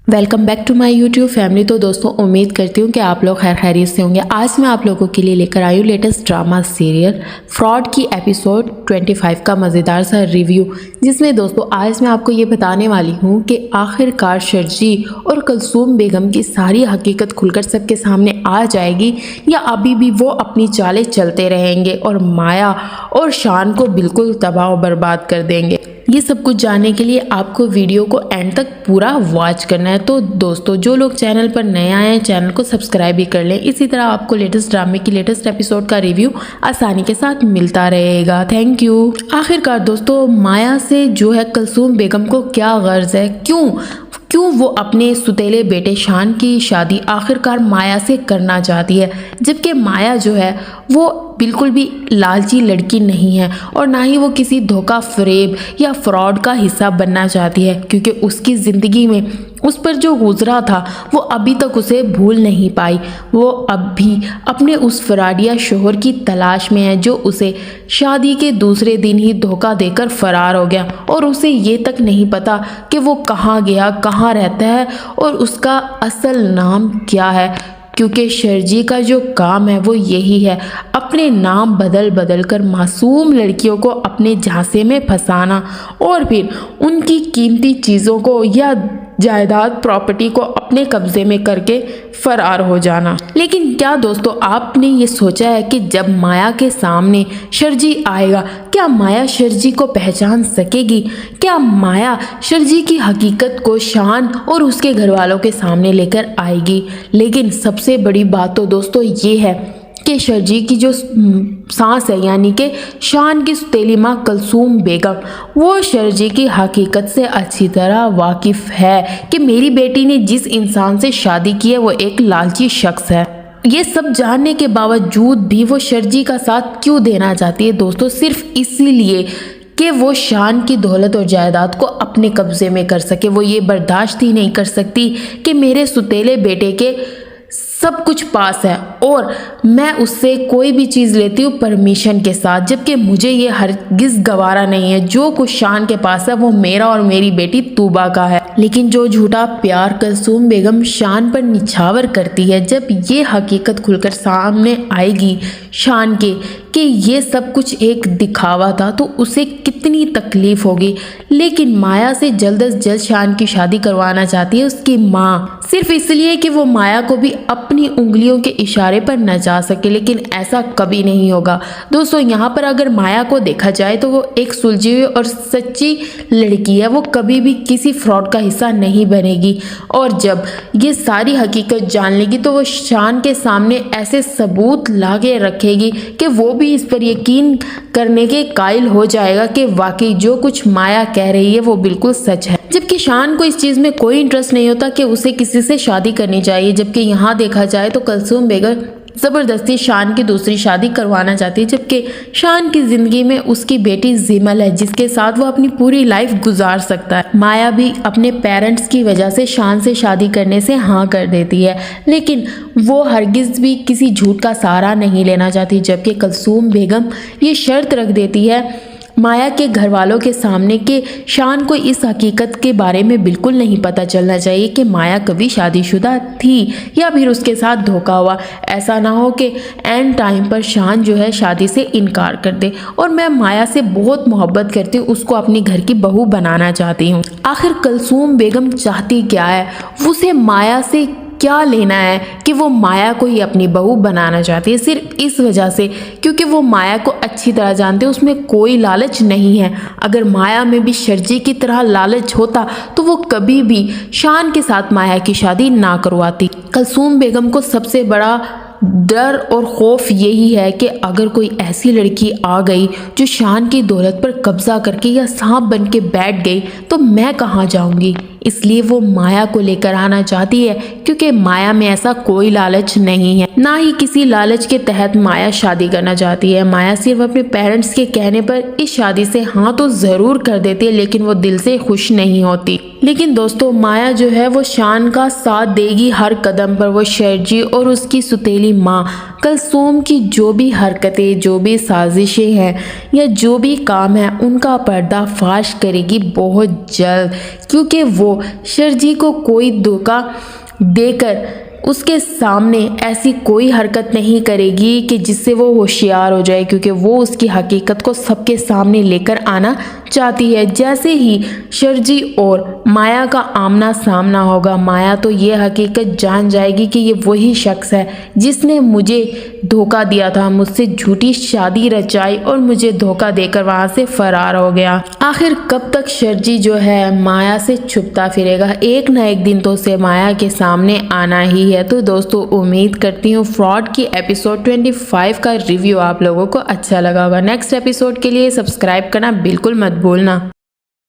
Welcome back to my YouTube family. तो दोस्तों, उम्मीद करती हूँ कि आप लोग खैर खैरियत से होंगे। आज मैं आप लोगों के लिए लेकर आई हूँ लेटेस्ट ड्रामा सीरियल फ्रॉड की एपिसोड 25 का मज़ेदार सा रिव्यू, जिसमें दोस्तों आज मैं आपको ये बताने वाली हूँ कि आखिरकार शर्जी और कुलसूम बेगम की सारी हकीकत खुलकर सबके सामने आ जाएगी या अभी भी वो अपनी चालें चलते रहेंगे और माया और शान को बिल्कुल तबाह और बर्बाद कर देंगे। ये सब कुछ जानने के लिए आपको वीडियो को एंड तक पूरा वॉच करना है। तो दोस्तों, जो लोग चैनल पर नए आए हैं चैनल को सब्सक्राइब भी कर लें। इसी तरह आपको लेटेस्ट ड्रामे की लेटेस्ट एपिसोड का रिव्यू आसानी के साथ मिलता रहेगा। Thank you. आखिरकार दोस्तों, माया से जो है कुलसूम बेगम को क्या गर्ज है, क्यों वो अपने सुतेले बेटे शान की शादी आखिरकार माया से करना चाहती है, जबकि माया जो है वो बिल्कुल भी लालची लड़की नहीं है और ना ही वो किसी धोखा फरेब या फ्रॉड का हिस्सा बनना चाहती है, क्योंकि उसकी ज़िंदगी में उस पर जो गुजरा था वो अभी तक उसे भूल नहीं पाई। वो अब भी अपने उस फराडिया शोहर की तलाश में है जो उसे शादी के दूसरे दिन ही धोखा देकर फरार हो गया और उसे ये तक नहीं पता कि वो कहाँ गया, कहाँ रहता है और उसका असल नाम क्या है, क्योंकि शर्जी का जो काम है वो यही है, अपने नाम बदल बदल कर मासूम लड़कियों को अपने झांसे में फंसाना और फिर उनकी कीमती चीज़ों को या जायदाद प्रॉपर्टी को अपने कब्जे में करके फरार हो जाना। लेकिन क्या दोस्तों, आपने ये सोचा है कि जब माया के सामने शर्जी आएगा, क्या माया शर्जी को पहचान सकेगी? क्या माया शर्जी की हकीकत को शान और उसके घर वालों के सामने लेकर आएगी? लेकिन सबसे बड़ी बात तो दोस्तों ये है कि शर्जी की जो सांस है, यानी कि शान की सुतेली माँ कुलसूम बेगम, वो शर्जी की हकीकत से अच्छी तरह वाकिफ़ है कि मेरी बेटी ने जिस इंसान से शादी की है वो एक लालची शख्स है। ये सब जानने के बावजूद भी वो शर्जी का साथ क्यों देना चाहती है दोस्तों? सिर्फ इसीलिए कि वो शान की दौलत और जायदाद को अपने कब्जे में कर सके। वो ये बर्दाश्त ही नहीं कर सकती कि मेरे सुतेले बेटे के सब कुछ पास है और मैं उससे कोई भी चीज़ लेती हूँ परमिशन के साथ, जबकि मुझे ये हरगिज़ गवारा नहीं है। जो कुछ शान के पास है वो मेरा और मेरी बेटी तूबा का है। लेकिन जो झूठा प्यार कुलसूम बेगम शान पर निछावर करती है, जब ये हकीकत खुलकर सामने आएगी शान के कि ये सब कुछ एक दिखावा था, तो उसे कितनी तकलीफ होगी। लेकिन माया से जल्द से जल्द शान की शादी करवाना चाहती है उसकी माँ, सिर्फ इसलिए कि वो माया को भी अपनी उंगलियों के इशारे पर नचा सके। लेकिन ऐसा कभी नहीं होगा दोस्तों। यहाँ पर अगर माया को देखा जाए तो वो एक सुलझी हुई और सच्ची लड़की है। वो कभी भी किसी फ्रॉड का हिस्सा नहीं बनेगी और जब ये सारी हकीकत जान लेगी तो वो शान के सामने ऐसे सबूत ला के रखेगी कि वो भी इस पर यकीन करने के कायल हो जाएगा कि वाकई जो कुछ माया कह रही है वो बिल्कुल सच है। जबकि शान को इस चीज़ में कोई इंटरेस्ट नहीं होता कि उसे किसी से शादी करनी चाहिए, जबकि यहाँ देखा जाए तो कुलसूम बेगम ज़बरदस्ती शान की दूसरी शादी करवाना चाहती है, जबकि शान की ज़िंदगी में उसकी बेटी जिमल है जिसके साथ वो अपनी पूरी लाइफ गुजार सकता है। माया भी अपने पेरेंट्स की वजह से शान से शादी करने से हाँ कर देती है, लेकिन वो हरगिज़ भी किसी झूठ का सहारा नहीं लेना चाहती, जबकि कुलसूम बेगम ये शर्त रख देती है माया के घर वालों के सामने कि शान को इस हकीकत के बारे में बिल्कुल नहीं पता चलना चाहिए कि माया कभी शादीशुदा थी या फिर उसके साथ धोखा हुआ। ऐसा ना हो कि एंड टाइम पर शान जो है शादी से इनकार कर दे। और मैं माया से बहुत मोहब्बत करती हूँ, उसको अपनी घर की बहू बनाना चाहती हूँ। आखिर कुलसूम बेगम चाहती क्या है? उसे माया से क्या लेना है कि वो माया को ही अपनी बहू बनाना चाहती है? सिर्फ इस वजह से क्योंकि वो माया को अच्छी तरह जानते हैं, उसमें कोई लालच नहीं है। अगर माया में भी शर्जी की तरह लालच होता तो वो कभी भी शान के साथ माया की शादी ना करवाती। कुलसूम बेगम को सबसे बड़ा डर और खौफ यही है कि अगर कोई ऐसी लड़की आ गई जो शान की दौलत पर कब्जा करके या सांप बन के बैठ गई तो मैं कहाँ जाऊंगी। इसलिए वो माया को लेकर आना चाहती है, क्योंकि माया में ऐसा कोई लालच नहीं है, ना ही किसी लालच के तहत माया शादी करना चाहती है। माया सिर्फ अपने पेरेंट्स के कहने पर इस शादी से हाँ तो ज़रूर कर देती है, लेकिन वो दिल से खुश नहीं होती। लेकिन दोस्तों, माया जो है वो शान का साथ देगी हर कदम पर। वो शर्जी और उसकी सुतेली माँ कुलसूम की जो भी हरकतें, जो भी साजिशें हैं या जो भी काम है, उनका पर्दाफाश करेगी बहुत जल्द, क्योंकि वो वो शर्जी को कोई धोखा देकर उसके सामने ऐसी कोई हरकत नहीं करेगी कि जिससे वो होशियार हो जाए, क्योंकि वो उसकी हकीकत को सबके सामने लेकर आना चाहती है। जैसे ही शर्जी और माया का आमना सामना होगा, माया तो ये हकीकत जान जाएगी कि ये वही शख्स है जिसने मुझे धोखा दिया था, मुझसे झूठी शादी रचाई और मुझे धोखा देकर वहाँ से फरार हो गया। आखिर कब तक शर्जी जो है माया से छुपता फिरेगा, एक ना एक दिन तो उसे माया के सामने आना ही है। तो दोस्तों उम्मीद करती हूँ फ्रॉड की एपिसोड 25 का रिव्यू आप लोगों को अच्छा लगा होगा। नेक्स्ट एपिसोड के लिए सब्सक्राइब करना बिल्कुल मत भूलना।